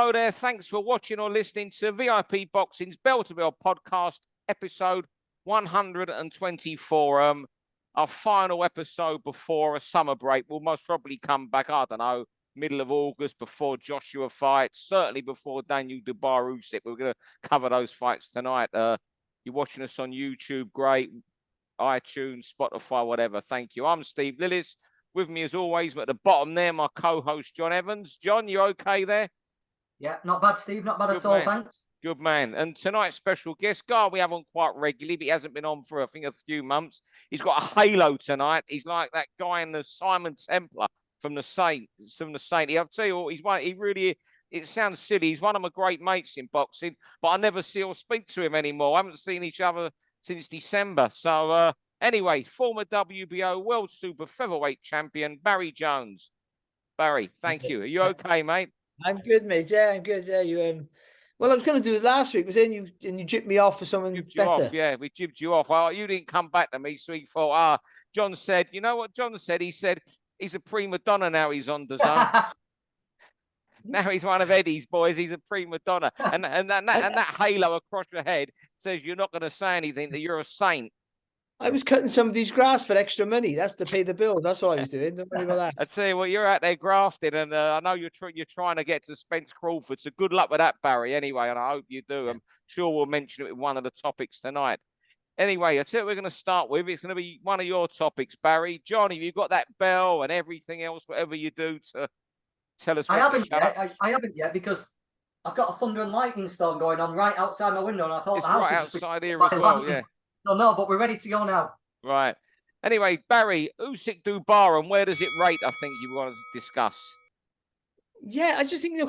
Hello there. Thanks for watching or listening to VIP Boxing's Bell to Bell podcast, episode 124. Our final episode before a summer break. We'll most probably come back, I don't know, middle of August before Joshua fights, certainly before Daniel Dubois Usyk. We're going to cover those fights tonight. You're watching us on YouTube, great. iTunes, Spotify, whatever. Thank you. I'm Steve Lillis. With me, as always, at the bottom there, my co-host, John Evans. John, you okay there? Yeah, not bad, Steve. Not bad at all, thanks. Good man. And tonight's special guest, guy we have on quite regularly, but he hasn't been on for, I think, a few months. He's got a halo tonight. He's like that guy in the Simon Templar from the Saint. I'll tell you what, it sounds silly. He's one of my great mates in boxing, but I never see or speak to him anymore. I haven't seen each other since December. So, anyway, former WBO World Super Featherweight Champion, Barry Jones. Barry, thank you. Are you okay, mate? I'm good, mate. Yeah, I'm good. Yeah, you. Well, I was going to do it last week, was then you jipped me off for something better. Yeah, we jibbed you off. You didn't come back to me, so he thought, John said, you know what John said? He said he's a prima donna now. He's on the zone. Now he's one of Eddie's boys. He's a prima donna, and that halo across your head says you're not going to say anything. That you're a saint. I was cutting somebody's grass for extra money. That's to pay the bills. That's what I was doing. Don't worry about that. I tell you what, you're out there grafting, and I know you're trying to get to Spence Crawford. So good luck with that, Barry. Anyway, and I hope you do. I'm sure we'll mention it with one of the topics tonight. Anyway, I tell you what we're going to start with. It's going to be one of your topics, Barry. Johnny, you've got that bell and everything else, whatever you do to tell us. I haven't yet because I've got a thunder and lightning storm going on right outside my window, and I thought it's the house right outside here as well. Yeah. No, but we're ready to go now. Right. Anyway, Barry, Usyk Dubois, and where does it rate? I think you want to discuss. Yeah, I just think,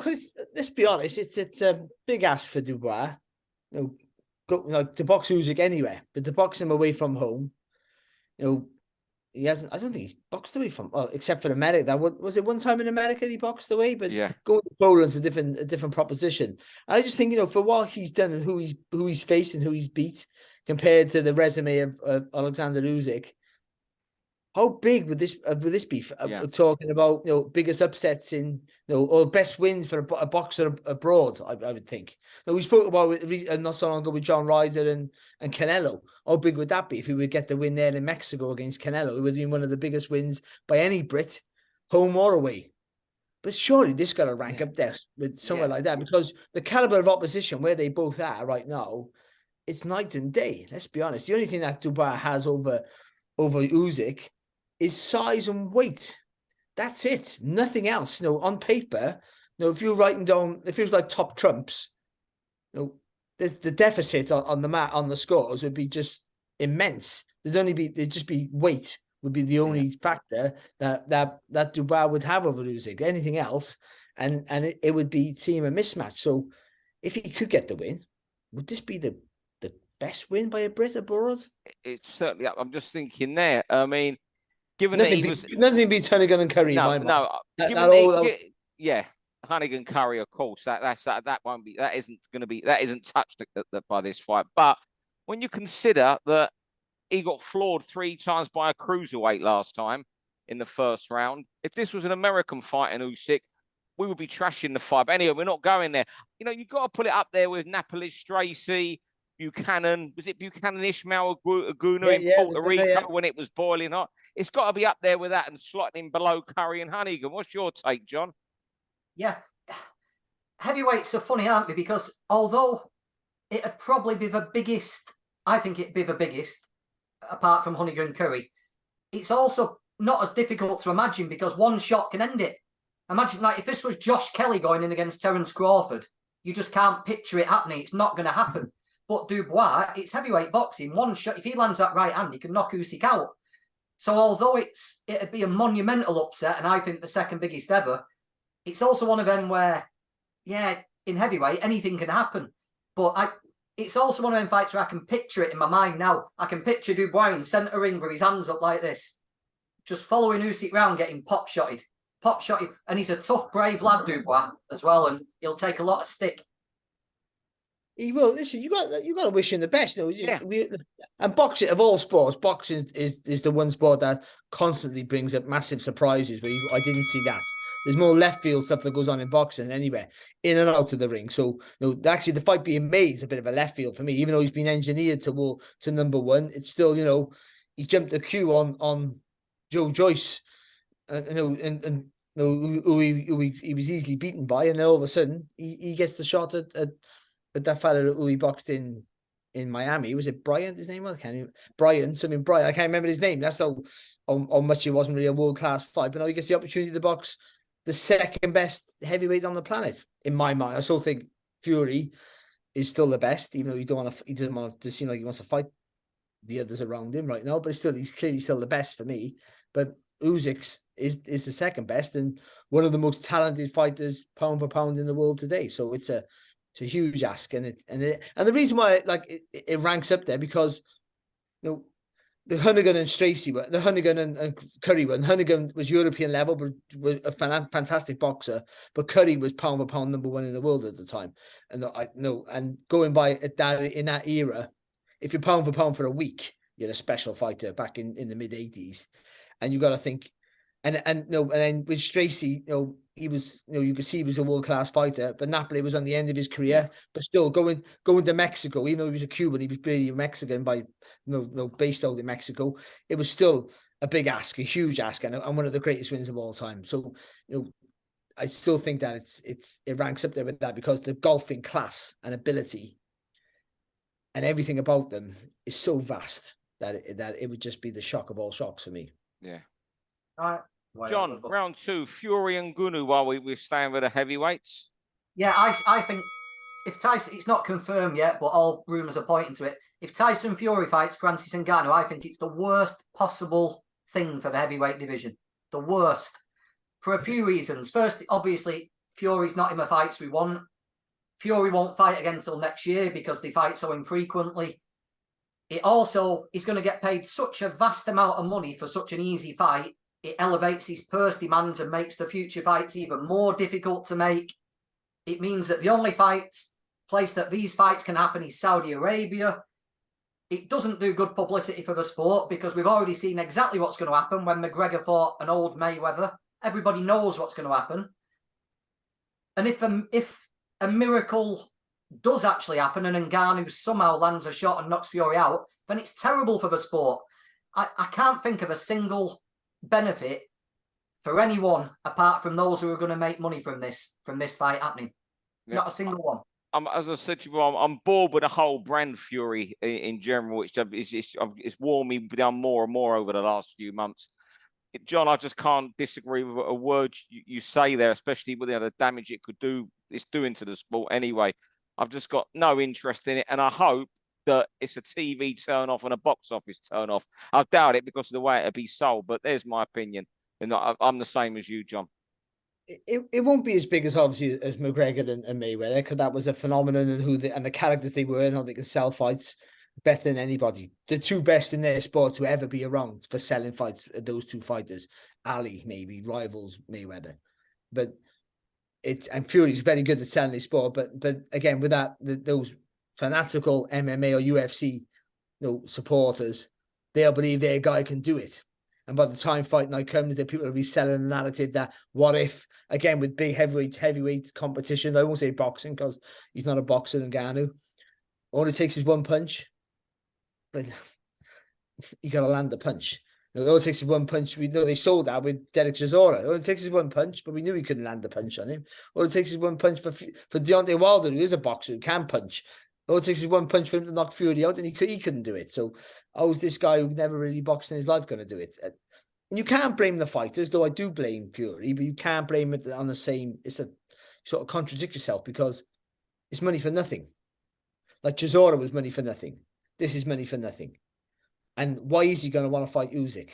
let's be honest, it's a big ask for Dubois. To box Usyk anywhere, but to box him away from home, he hasn't. I don't think he's boxed away from, except for America. That was it one time in America he boxed away, but yeah, going to Poland's a different proposition. And I just think for what he's done and who he's faced and who he's beat, compared to the resume of Alexander Usyk, how big would this be? Talking about biggest upsets in or best wins for a boxer abroad, I would think. We spoke about it not so long ago with John Ryder and Canelo. How big would that be if he would get the win there in Mexico against Canelo? It would have been one of the biggest wins by any Brit, home or away. But surely this got to rank up there with somewhere like that, because the caliber of opposition where they both are right now, it's night and day. Let's be honest. The only thing that Dubois has over Usyk is size and weight. That's it. Nothing else. On paper, if you're writing down, it feels like top trumps. There's the deficit on the mat on the scores would be just immense. There'd just be weight would be the only factor that Dubois would have over Usyk. Anything else, and it would seem a mismatch. So if he could get the win, would this be the best win by a Brit abroad? It's certainly up. I'm just thinking there. I mean, given nothing that nothing beats Hunnigan and Curry. Yeah, Hunnigan Curry, of course. That won't be. That isn't touched by this fight. But when you consider that he got floored 3 times by a cruiserweight last time in the first round, if this was an American fight in Usyk, we would be trashing the fight. But anyway, we're not going there. You've got to put it up there with Napoli Stracy, Buchanan. Was it Buchanan Ishmael Aguna in Puerto Rico when it was boiling hot? It's got to be up there with that and slotting below Curry and Hunnigan. What's your take, John? Yeah. Heavyweights are funny, aren't they? Because although it'd probably be the biggest, I think it'd be the biggest, apart from Hunnigan and Curry, it's also not as difficult to imagine because one shot can end it. Imagine, if this was Josh Kelly going in against Terence Crawford, you just can't picture it happening. It's not going to happen. But Dubois, it's heavyweight boxing. One shot, if he lands that right hand, he can knock Usyk out. So although it'd be a monumental upset, and I think the second biggest ever, it's also one of them where, in heavyweight, anything can happen. But it's also one of them fights where I can picture it in my mind now. I can picture Dubois in centre ring with his hands up like this, just following Usyk round, getting pot-shotted. And he's a tough, brave lad, Dubois, as well, and he'll take a lot of stick. He will. Listen, you got to wish him the best. And boxing, of all sports, boxing is the one sport that constantly brings up massive surprises. I didn't see that. there's more left field stuff that goes on in boxing than anywhere, in and out of the ring. So, actually, the fight being made is a bit of a left field for me, even though he's been engineered to number one. It's still, he jumped the queue on Joe Joyce, and who he was easily beaten by, and then all of a sudden he gets the shot at that fella who he boxed in Miami. Was it Bryant? His name was Bryant. I can't remember his name. That's how much it wasn't really a world-class fight. But now he gets the opportunity to box the second best heavyweight on the planet. In my mind, I still think Fury is still the best, even though he doesn't want to seem like he wants to fight the others around him right now. But he's clearly still the best for me. But Usyk is the second best and one of the most talented fighters pound for pound in the world today. So it's a huge ask, and the reason why it ranks up there, because the Hunnigan and Stracy were, the Hunnigan and Curry were. And Hunnigan was European level, but was a fantastic boxer. But Curry was pound for pound number one in the world at the time. And and going by in that era, if you're pound for pound for a week, you're a special fighter back in the mid '80s. And you got to think, and then with Stracy, he was, you could see he was a world-class fighter, but Napoli was on the end of his career, but still going to Mexico, even though he was a Cuban, he was really Mexican based out in Mexico. It was still a big ask, a huge ask, and one of the greatest wins of all time. So, I still think that it ranks up there with that, because the golfing class and ability and everything about them is so vast that it would just be the shock of all shocks for me. Yeah. All right. John, round two, Fury and Ngannou, while we're staying with the heavyweights. Yeah, I think if Tyson, it's not confirmed yet, but all rumours are pointing to it. If Tyson Fury fights Francis Ngannou, I think it's the worst possible thing for the heavyweight division. The worst. For a few reasons. First, obviously, Fury's not in the fights we want. Fury won't fight again until next year because they fight so infrequently. It also is going to get paid such a vast amount of money for such an easy fight. It elevates his purse demands and makes the future fights even more difficult to make. It means that the only place that these fights can happen is Saudi Arabia. It doesn't do good publicity for the sport, because we've already seen exactly what's going to happen when McGregor fought an old Mayweather. Everybody knows what's going to happen. And if a miracle does actually happen and Ngannou somehow lands a shot and knocks Fury out, then it's terrible for the sport. I can't think of a single benefit for anyone apart from those who are going to make money from this fight happening. Yeah. Not a single one. As I said to you, I'm bored with the whole brand Fury in general, which it's worn me down more and more over the last few months. John, I just can't disagree with a word you say there, especially with the damage it could do. It's doing to the sport anyway. I've just got no interest in it, and I hope that it's a TV turn off and a box office turn off. I doubt it because of the way it'll be sold, but there's my opinion. And I'm the same as you, John. It won't be as big as obviously as McGregor and Mayweather, because that was a phenomenon, and the characters they were and how they can sell fights better than anybody. The two best in their sport to ever be around for selling fights are those two fighters. Ali, maybe, rivals Mayweather. And Fury's very good at selling his sport, but again, with that, those fanatical MMA or UFC supporters, they'll believe their guy can do it. And by the time fight night comes, the people will be selling the narrative that what if, again, with big heavyweight competition, I won't say boxing because he's not a boxer than Ngannou. All it takes is one punch, but you got to land the punch. All it takes is one punch. We know they sold that with Derek Chisora. All it takes is one punch, but we knew he couldn't land the punch on him. All it takes is one punch for Deontay Wilder, who is a boxer, who can punch. All it takes is one punch for him to knock Fury out, and he couldn't do it. So how is this guy who never really boxed in his life going to do it? And you can't blame the fighters, though I do blame Fury, but you can't blame it on the same. It's a sort of contradict yourself, because it's money for nothing. Like Chisora was money for nothing. This is money for nothing. And why is he going to want to fight Usyk?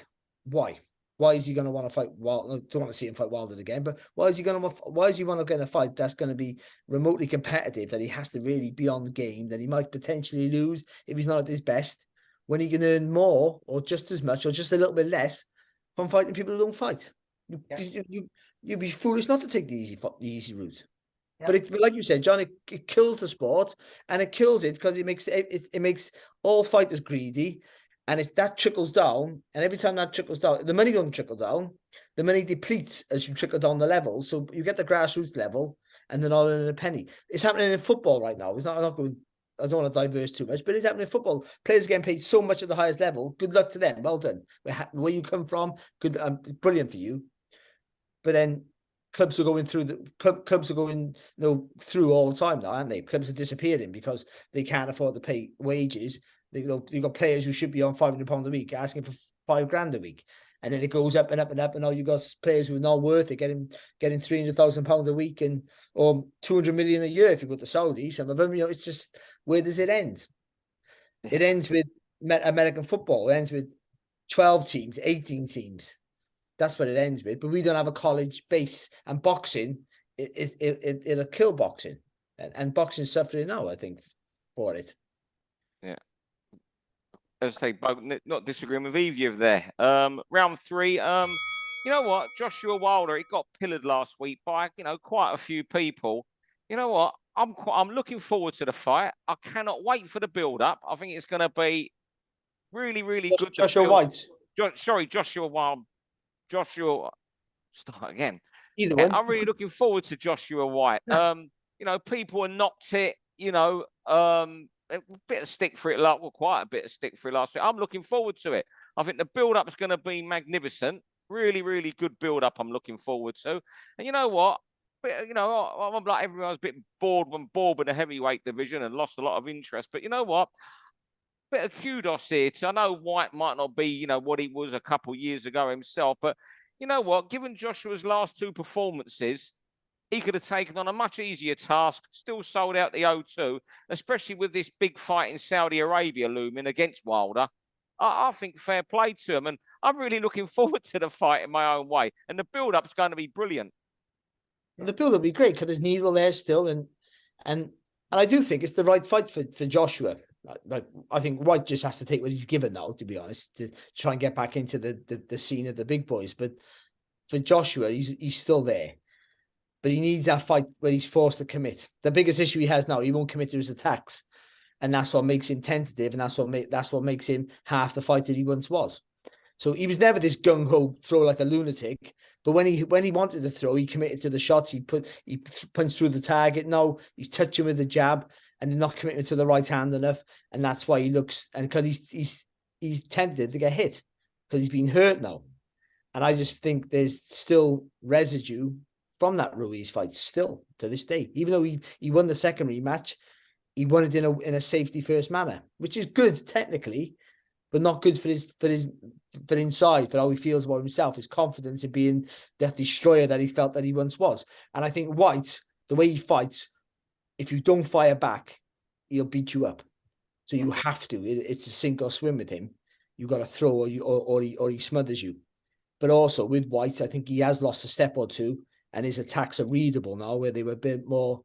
Why? Why is he going to want to fight Wilder? I don't want to see him fight Wilder again, but why is he want to get a fight that's going to be remotely competitive, that he has to really be on the game, that he might potentially lose if he's not at his best, when he can earn more or just as much or just a little bit less from fighting people who don't fight? You'd be foolish not to take the easy route. Yeah. But like you said, John, it kills the sport, and it kills it because it makes all fighters greedy. And if that trickles down, and every time that trickles down, the money doesn't trickle down, the money depletes as you trickle down the level. So you get the grassroots level and they're not earning a penny. It's happening in football right now. It's not, I'm not going, I don't want to diverse too much, but it's happening in football. Players are getting paid so much at the highest level. Good luck to them. Well done. Where you come from, good, brilliant for you. But then clubs are going through clubs are going through all the time now, aren't they? Clubs are disappearing because they can't afford to pay wages. You've got players who should be on £500 a week asking for £5,000 a week. And then it goes up and up and up, and now you've got players who are not worth it, getting £300,000 a week or 200 million a year if you go to Saudi. Some of them, it's just, where does it end? It ends with American football. It ends with 12 teams, 18 teams. That's what it ends with. But we don't have a college base, and boxing, it'll kill boxing, and boxing's suffering now, I think, for it. Yeah. As I say, not disagreeing with either of there. Round 3. You know what? Joshua Wilder, he got pillared last week by, quite a few people. You know what? I'm looking forward to the fight. I cannot wait for the build-up. I think it's going to be really, really good. Joshua Whyte. Joshua Wilder. Start again. Either one. I'm really looking forward to Joshua Whyte. People are knocked it, a bit of stick for it, quite a bit of stick for it last week. I'm looking forward to it. I think the build-up is going to be magnificent. Really, really good build-up I'm looking forward to. And you know what? I'm like everyone's a bit bored with the heavyweight division and lost a lot of interest. But you know what? Bit of kudos here. I know Whyte might not be, what he was a couple of years ago himself. But you know what? Given Joshua's last 2 performances, he could have taken on a much easier task, still sold out the O2, especially with this big fight in Saudi Arabia looming against Wilder. I think fair play to him. And I'm really looking forward to the fight in my own way. And the build-up's going to be brilliant. And the build-up will be great because there's needle there still. And I do think it's the right fight for Joshua. I think Whyte just has to take what he's given now, to be honest, to try and get back into the scene of the big boys. But for Joshua, he's still there. But he needs that fight where he's forced to commit. The biggest issue he has now, he won't commit to his attacks. And that's what makes him tentative, and that's what makes him half the fighter he once was. So he was never this gung-ho throw like a lunatic. But when he wanted to throw, he committed to the shots. He punched through the target. No, he's touching with the jab and not committing to the right hand enough. And that's why he looks, and because he's tentative to get hit because he's been hurt now. And I just think there's still residue from that Ruiz fight still to this day. Even though he won the second rematch, he won it in a safety first manner, which is good technically, but not good for inside, for how he feels about himself, his confidence in being that destroyer that he felt that he once was. And I think Whyte, the way he fights, if you don't fire back, he'll beat you up. So you have to. It's a sink or swim with him. You got to throw, or he smothers you. But also with Whyte, I think he has lost a step or two. And his attacks are readable now, where they were a bit more,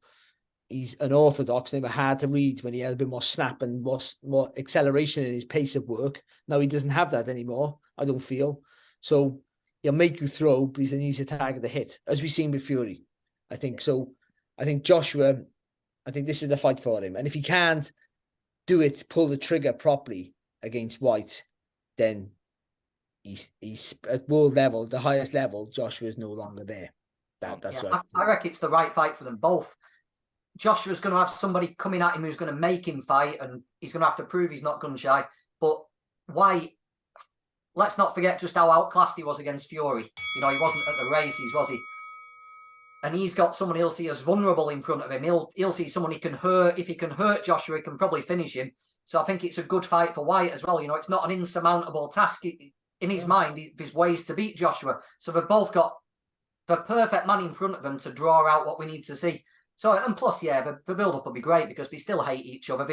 he's unorthodox, they were hard to read when he had a bit more snap and more acceleration in his pace of work. Now he doesn't have that anymore, I don't feel. So he'll make you throw, but he's an easy target to hit, as we've seen with Fury. I think so. I think Joshua, I think this is the fight for him. And if he can't do it, pull the trigger properly against Whyte, then he's at world level, the highest level, Joshua is no longer there. That's right. I reckon it's the right fight for them both. Joshua's going to have somebody coming at him who's going to make him fight, and he's going to have to prove he's not gun shy. But Whyte, let's not forget just how outclassed he was against Fury. He wasn't at the races, was he? And he's got someone he'll see as vulnerable in front of him. He'll see someone he can hurt. If he can hurt Joshua, he can probably finish him. So I think it's a good fight for Whyte as well. It's not an insurmountable task in his mind. There's ways to beat Joshua. So they've both got the perfect man in front of them to draw out what we need to see. So, and plus, the build-up will be great because we still hate each other.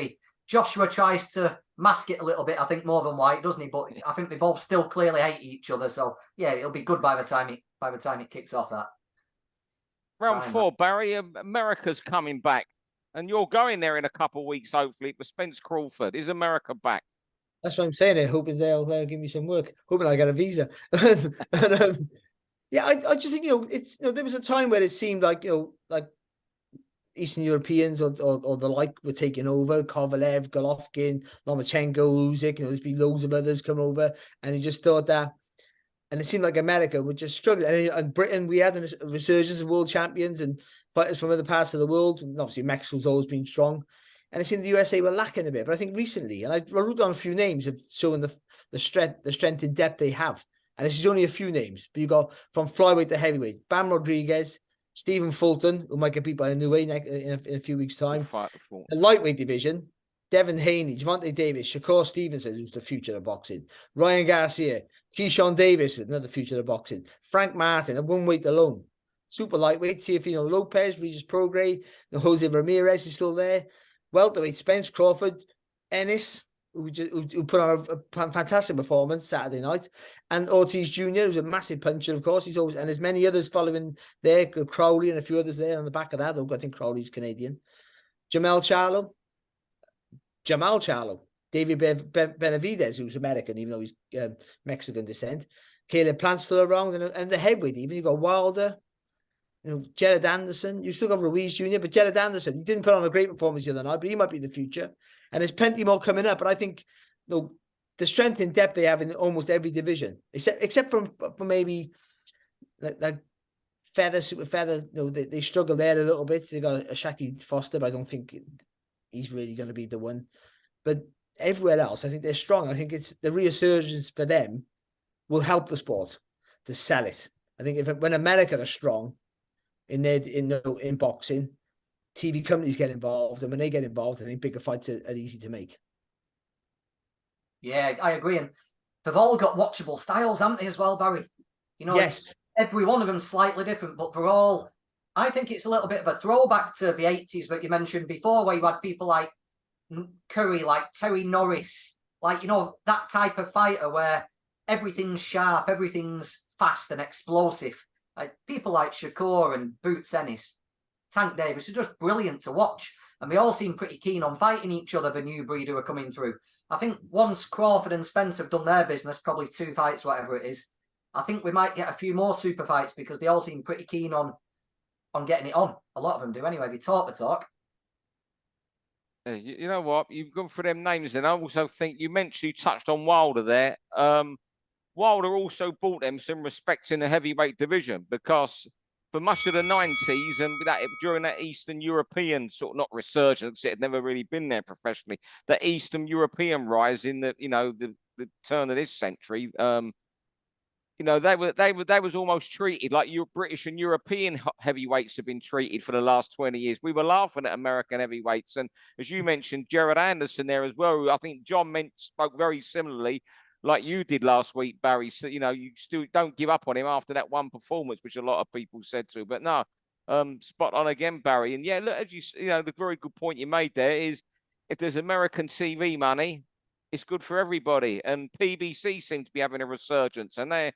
Joshua tries to mask it a little bit, I think, more than Whyte, doesn't he? But I think they both still clearly hate each other. So, yeah, it'll be good by the time it kicks off that. Round 4, Barry, America's coming back. And you're going there in a couple of weeks, hopefully, with Spence Crawford. Is America back? That's what I'm saying. I'm hoping they'll give me some work. Hoping I get a visa. Yeah, I just think, it's there was a time where it seemed like, like Eastern Europeans or the like were taking over. Kovalev, Golovkin, Lomachenko, Usyk, there's been loads of others come over. And you just thought that And it seemed like America would just struggle. And Britain, we had a resurgence of world champions and fighters from other parts of the world. And obviously, Mexico's always been strong. And it seemed the USA were lacking a bit. But I think recently, and I wrote down a few names of showing the strength and depth they have. And this is only a few names. But you got from flyweight to heavyweight, Bam Rodriguez, Stephen Fulton, who might get beat by a new way in a few weeks' time. The lightweight division, Devin Haney, Gervonta Davis, Shakur Stevenson, who's the future of boxing, Ryan Garcia, Keyshawn Davis, with another future of boxing, Frank Martin, at one weight alone. Super lightweight, Teofimo Lopez, Regis Prograis, Jose Ramirez is still there. Welterweight, Spence Crawford, Ennis, who put on a fantastic performance Saturday night, and Ortiz Jr., who's a massive puncher, of course. He's always, and there's many others following there, Crowley and a few others there on the back of that. I think Crowley's Canadian. Jamal Charlo, David Benavidez, who's American, even though he's Mexican descent. Caleb Plant's still around, and the heavyweight, even you got Wilder, Jared Anderson. You still got Ruiz Jr., but Jared Anderson, he didn't put on a great performance the other night, but he might be the future. And there's plenty more coming up. But I think the strength and depth they have in almost every division, except from maybe like feather, super feather. They struggle there a little bit. They got a Shaki Foster, but I don't think he's really going to be the one. But everywhere else, I think they're strong. I think it's the resurgence for them will help the sport to sell it. I think when America are strong in boxing, TV companies get involved, and when they get involved, I think bigger fights are easy to make. Yeah, I agree. And they've all got watchable styles, haven't they, as well, Barry? Yes. Every one of them slightly different, but they're all, I think it's a little bit of a throwback to the 80s that you mentioned before, where you had people like Curry, like Terry Norris, like, that type of fighter where everything's sharp, everything's fast and explosive. Like people like Shakur and Boots Ennis, Tank Davis are just brilliant to watch. And they all seem pretty keen on fighting each other, the new breed who are coming through. I think once Crawford and Spence have done their business, probably 2 fights, whatever it is, I think we might get a few more super fights because they all seem pretty keen on getting it on. A lot of them do anyway. They talk the talk. You know what? You've gone for them names, and I also think you touched on Wilder there. Wilder also brought them some respect in the heavyweight division because for much of the 90s and during that Eastern European sort of not resurgence, it had never really been there professionally. The Eastern European rise in the turn of this century, they was almost treated like your British and European heavyweights have been treated for the last 20 years. We were laughing at American heavyweights, and as you mentioned, Jared Anderson there as well. Who I think John spoke very similarly, like you did last week, Barry. So you still don't give up on him after that one performance, which a lot of people said to. But no, spot on again, Barry. And yeah, look, as the very good point you made there is, if there's American TV money, it's good for everybody. And PBC seem to be having a resurgence, and they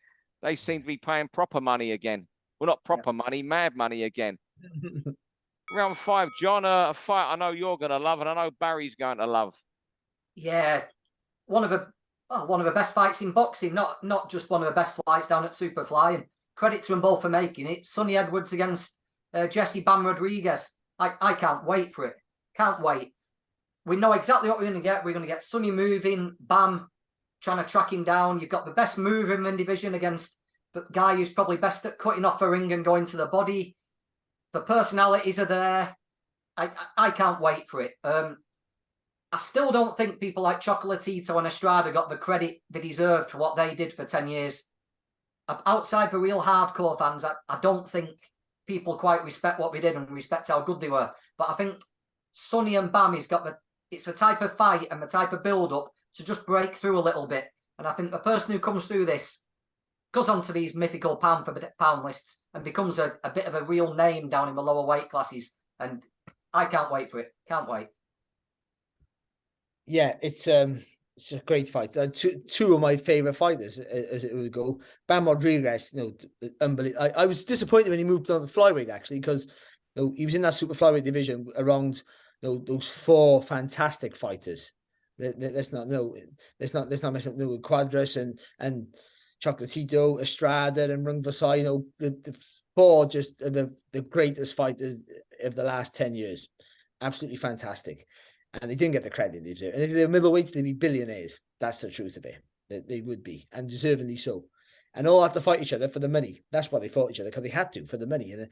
seem to be paying proper money again. Well, not proper money, mad money again. Round 5, John, a fight I know you're going to love, and I know Barry's going to love. Yeah, one of the best fights in boxing, not just one of the best fights down at Superfly. And credit to them both for making it. Sonny Edwards against Jesse Bam Rodriguez. I can't wait for it. Can't wait. We know exactly what we're going to get. We're going to get Sonny moving, Bam trying to track him down. You've got the best mover in the division against the guy who's probably best at cutting off a ring and going to the body. The personalities are there. I can't wait for it. I still don't think people like Chocolatito and Estrada got the credit they deserved for what they did for 10 years. Outside the real hardcore fans, I don't think people quite respect what they did and respect how good they were. But I think Sonny and Bam it's the type of fight and the type of build-up to just break through a little bit. And I think the person who comes through this goes onto these mythical pound for pound lists and becomes a bit of a real name down in the lower weight classes. And I can't wait for it. Can't wait. Yeah, it's a great fight. Two of my favorite fighters, as it would go. Bam Rodriguez, unbelievable. I was disappointed when he moved on to flyweight actually, because he was in that super flyweight division around those 4 fantastic fighters. Let's not mess up with Quadras and Chocolatito, Estrada, and Rung Vasai. The 4 just are the greatest fighters of the last 10 years. Absolutely fantastic. And they didn't get the credit they deserve. And if they're middleweights, they'd be billionaires. That's the truth of it. They would be, and deservingly so. and all have to fight each other for the money. That's why they fought each other, because they had to for the money. And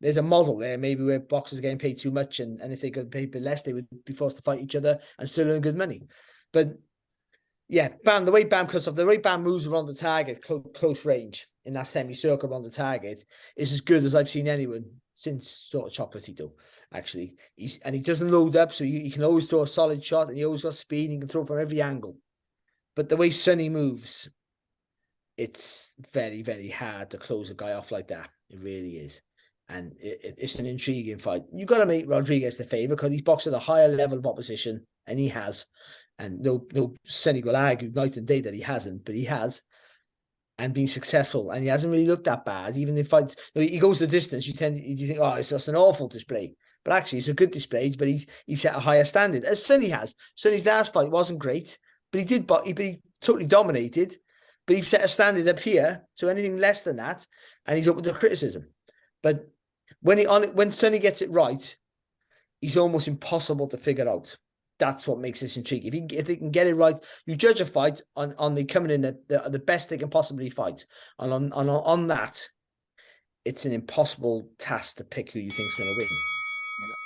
there's a model there, maybe where boxers are getting paid too much, and if they got paid less, they would be forced to fight each other and still earn good money. But yeah, Bam, the way Bam cuts off, the way Bam moves around the target, close range in that semicircle around the target, is as good as I've seen anyone since sort of Chocolatito, actually. He doesn't load up, so he can always throw a solid shot, and he always got speed, and he can throw from every angle. But the way Sonny moves, it's very, very hard to close a guy off like that. It really is. And it's an intriguing fight. You've got to make Rodriguez the favourite, because he's boxed at a higher level of opposition, and he has. And no Sonny will argue night and day that he hasn't, but he has, and been successful. And he hasn't really looked that bad. Even in fights, he goes the distance. You think, oh, it's just an awful display. But actually, it's a good display. But he's set a higher standard, as Sonny has. Sonny's last fight wasn't great, but he totally dominated. But he's set a standard up here, so anything less than that, and he's open to criticism. But when Sonny gets it right, he's almost impossible to figure out. That's what makes this intriguing. If they can get it right, you judge a fight on the coming in the best they can possibly fight. And on that, it's an impossible task to pick who you think is going to win.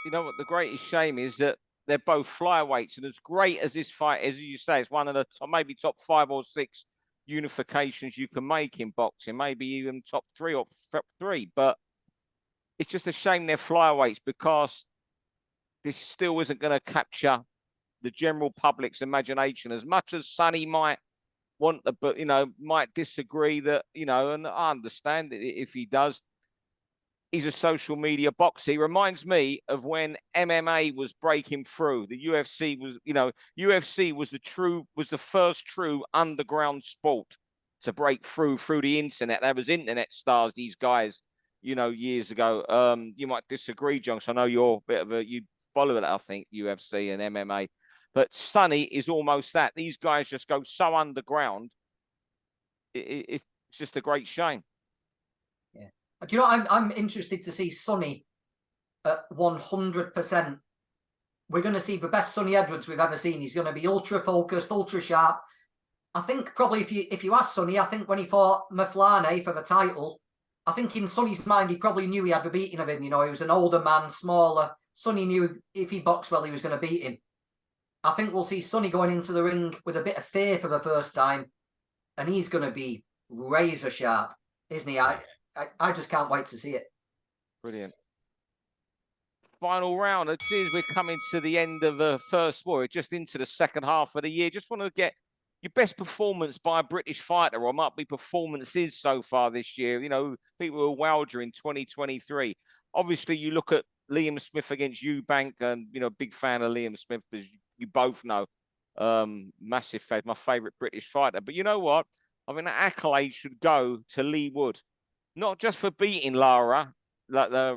You know what the greatest shame is, that they're both flyweights, and as great as this fight, as you say, it's one of the maybe top 5 or 6 unifications you can make in boxing, maybe even top 3 or 3. But it's just a shame they're flyweights, because this still isn't going to capture the general public's imagination, as much as Sonny might want to, but might disagree that, and I understand it if he does. He's a social media boxer. He reminds me of when MMA was breaking through. The UFC was, UFC was the first true underground sport to break through the internet. There was internet stars, these guys, years ago. You might disagree, John, so I know you're a bit of you follow it, I think, UFC and MMA. But Sonny is almost that. These guys just go so underground. It's just a great shame. Yeah. I'm interested to see Sonny at 100%. We're going to see the best Sonny Edwards we've ever seen. He's going to be ultra focused, ultra sharp. I think probably if you ask Sonny, I think when he fought Maflane for the title, I think in Sonny's mind, he probably knew he had the beating of him. He was an older man, smaller. Sonny knew if he boxed well, he was going to beat him. I think we'll see Sonny going into the ring with a bit of fear for the first time, and he's going to be razor sharp, isn't he? I just can't wait to see it. Brilliant. Final round. It seems we're coming to the end of the first war, just into the second half of the year. Just want to get your best performance by a British fighter, or might be performances so far this year. People who are wowed in 2023. Obviously, you look at Liam Smith against Eubank, and big fan of Liam Smith, as you both know. Massive fan, my favourite British fighter. But you know what? I think that accolade should go to Lee Wood, not just for beating Lara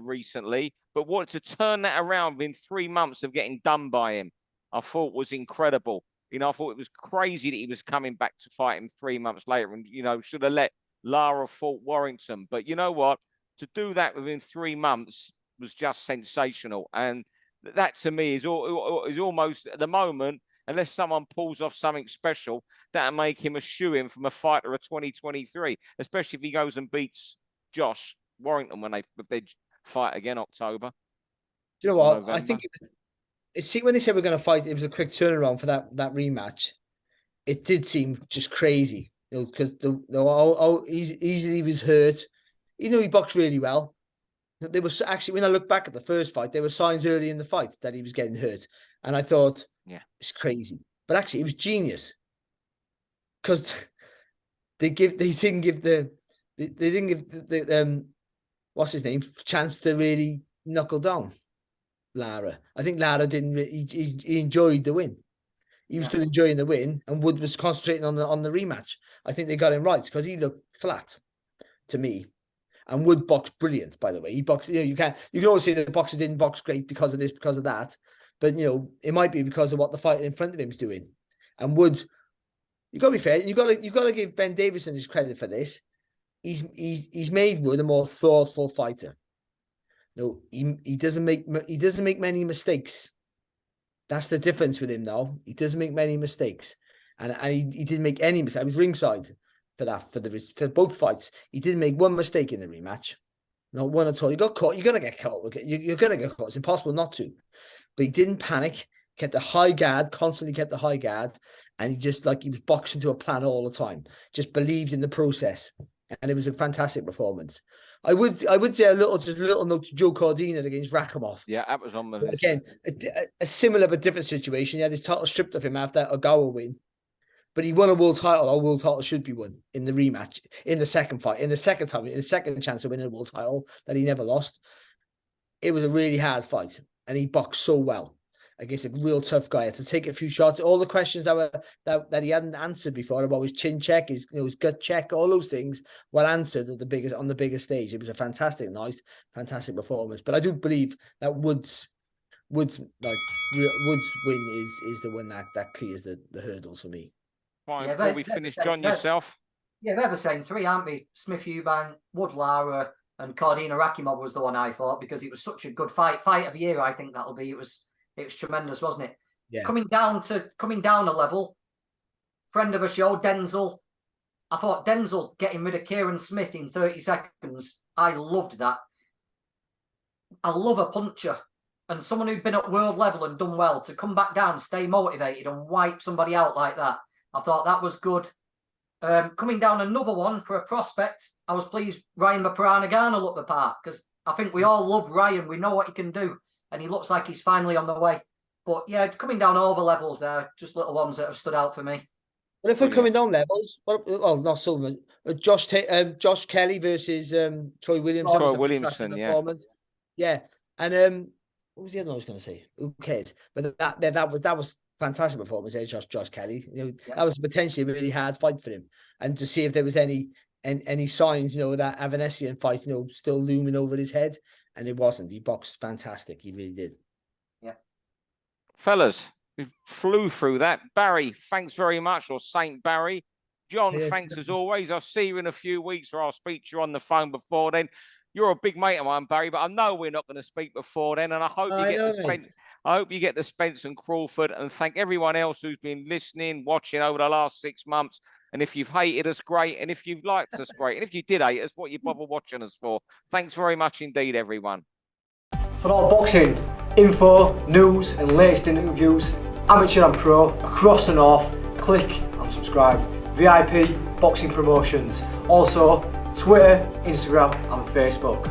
recently, but what to turn that around within 3 months of getting done by him. I thought was incredible. I thought it was crazy that he was coming back to fight him 3 months later, and should have let Lara fought Warrington. But you know what? To do that within 3 months was just sensational, and that to me is almost at the moment, unless someone pulls off something special, that'll make him a shoo-in from a fighter of 2023, especially if he goes and beats Josh Warrington when they fight again October. Do you know what? I think when they said we're going to fight, it was a quick turnaround for that rematch. It did seem just crazy, because he was hurt. He boxed really well. There was actually, when I look back at the first fight, there were signs early in the fight that he was getting hurt, and I thought, yeah, it's crazy. But actually, it was genius, because they didn't give the what's his name chance to really knuckle down Lara. I think Lara didn't. He enjoyed the win. He was still enjoying the win, and Wood was concentrating on the rematch. I think they got him right, because he looked flat to me. And Wood boxed brilliant, by the way. He boxed, you can always say that the boxer didn't box great because of this, because of that. But, it might be because of what the fighter in front of him is doing. And Wood, you got to be fair. You got to give Ben Davison his credit for this. He's made Wood a more thoughtful fighter. He doesn't make many mistakes. That's the difference with him now. He doesn't make many mistakes. And he didn't make any mistakes. I was ringside. for both fights. He didn't make one mistake in the rematch. Not one at all. You got caught. You're going to get caught. You're going to get caught. It's impossible not to. But he didn't panic. Kept a high guard. Constantly kept a high guard. And he just he was boxing to a plan all the time. Just believed in the process. And it was a fantastic performance. I would say a little note to Joe Cordina against Rakhimov. Yeah, that was on the list. Again, a similar but different situation. He had his title stripped of him after a Ogawa win. But he won a world title. Our world title should be won in the rematch, in the second fight, in the second chance of winning a world title that he never lost. It was a really hard fight, and he boxed so well against a real tough guy. Had to take a few shots. All the questions that he hadn't answered before about his chin check, his gut check, all those things were answered on the biggest stage. It was a fantastic night, fantastic performance. But I do believe that Woods' win is the one that clears the hurdles for me. Fine, before we finish, John, yourself? Yeah, they're the same three, aren't we? Smith Eubank, Wood Lara, and Cordina Rakhimov was the one I thought, because it was such a good fight. Fight of the year, I think that'll be. It was tremendous, wasn't it? Yeah. Coming down a level, friend of the show, Denzel. I thought Denzel getting rid of Kieran Smith in 30 seconds. I loved that. I love a puncher. And someone who'd been at world level and done well, to come back down, stay motivated and wipe somebody out like that. I thought that was good. Coming down another one for a prospect, I was pleased Ryan Ngannou looked the part, because I think we all love Ryan. We know what he can do, and he looks like he's finally on the way. But yeah, coming down all the levels there, just little ones that have stood out for me. But if we're coming down levels, not so much. Josh Kelly versus Troy Williamson. Troy Williamson, yeah. Yeah. And what was the other one I was going to say? Who cares? But that was fantastic performance there, Josh Kelly. That was potentially a really hard fight for him. And to see if there was any signs, that Avanesian fight, still looming over his head. And it wasn't. He boxed fantastic. He really did. Yeah. Fellas, we flew through that. Barry, thanks very much, or Saint Barry. John, thanks as always. I'll see you in a few weeks, or I'll speak to you on the phone before then. You're a big mate of mine, Barry, but I know we're not going to speak before then, and I hope you get the Spence and Crawford, and thank everyone else who's been listening, watching over the last 6 months. And if you've hated us, great. And if you've liked us, great. And if you did hate us, what you bother watching us for? Thanks very much indeed, everyone. For all boxing info, news, and latest interviews, amateur and pro, across the north, click and subscribe. VIP Boxing Promotions. Also, Twitter, Instagram, and Facebook.